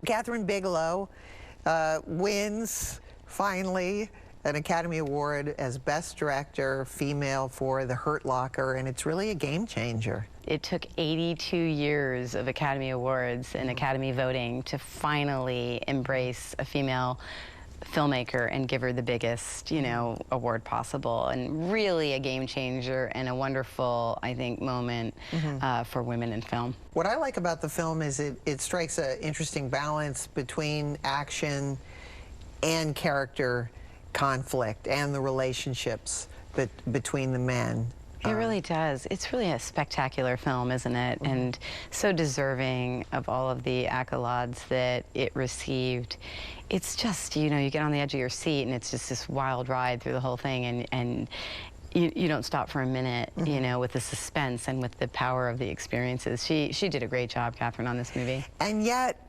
Catherine Bigelow wins, finally, an Academy Award as Best Director Female for The Hurt Locker, and it's really a game changer. It took 82 years of Academy Awards and Academy voting to finally embrace a female filmmaker and give her the biggest, award possible, and really a game changer and a wonderful, I think, moment for women in film. What I like about the film is it strikes an interesting balance between action and character conflict and the relationships between the men. It really does. It's really a spectacular film, isn't it? And so deserving of all of the accolades that it received. It's just, you get on the edge of your seat, and it's just this wild ride through the whole thing, and you don't stop for a minute, with the suspense and with the power of the experiences. She did a great job, Catherine, on this movie. And yet,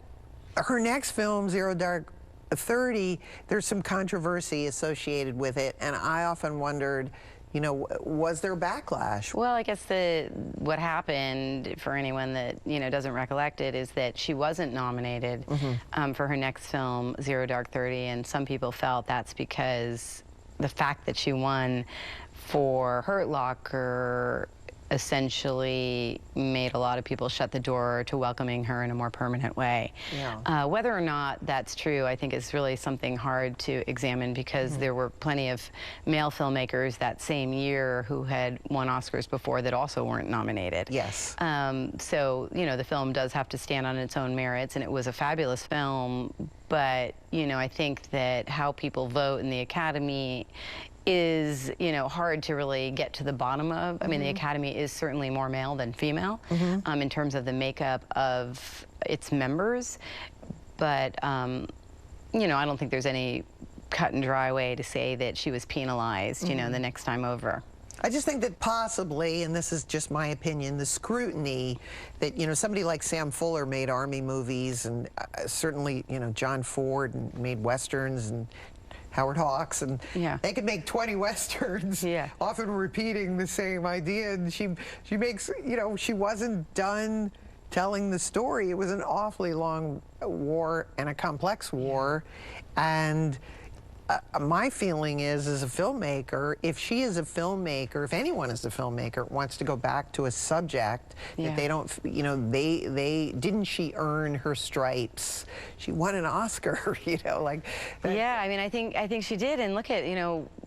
her next film, Zero Dark 30, there's some controversy associated with it, and I often wondered, was there backlash? Well, I guess what happened, for anyone that doesn't recollect it, is that she wasn't nominated for her next film, Zero Dark 30, and some people felt that's because the fact that she won for Hurt Locker essentially made a lot of people shut the door to welcoming her in a more permanent way. Yeah. Whether or not that's true, I think is really something hard to examine, because there were plenty of male filmmakers that same year who had won Oscars before that also weren't nominated. Yes. So, the film does have to stand on its own merits, and it was a fabulous film, but, I think that how people vote in the Academy is, hard to really get to the bottom of. I mean, the Academy is certainly more male than female in terms of the makeup of its members, but, I don't think there's any cut and dry way to say that she was penalized, the next time over. I just think that possibly, and this is just my opinion, the scrutiny that, somebody like Sam Fuller made Army movies, and certainly, John Ford made Westerns, and Howard Hawks, and they could make 20 Westerns, often repeating the same idea, and she makes, she wasn't done telling the story. It was an awfully long war and a complex war, and my feeling is, as a filmmaker, if she is a filmmaker, if anyone is a filmmaker, wants to go back to a subject that they don't, didn't she earn her stripes? She won an Oscar, like. Yeah, I mean, I think she did, and look at,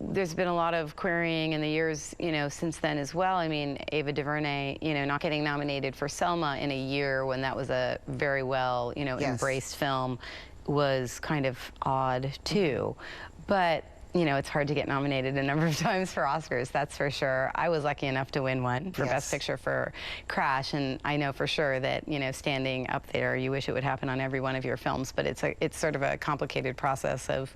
there's been a lot of querying in the years, since then as well. I mean, Ava DuVernay, not getting nominated for Selma in a year when that was a very well, embraced film was kind of odd too. But, it's hard to get nominated a number of times for Oscars, that's for sure. I was lucky enough to win one for Best Picture for Crash, and I know for sure that, standing up there, you wish it would happen on every one of your films, but it's sort of a complicated process of,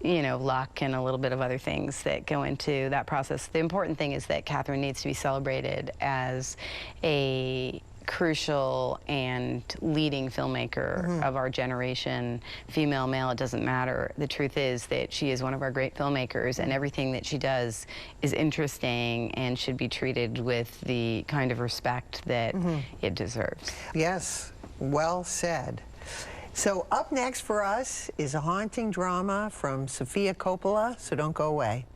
luck and a little bit of other things that go into that process. The important thing is that Catherine needs to be celebrated as a crucial and leading filmmaker of our generation, female, male, it doesn't matter. The truth is that she is one of our great filmmakers, and everything that she does is interesting and should be treated with the kind of respect that it deserves. Yes, well said. So up next for us is a haunting drama from Sofia Coppola, so don't go away.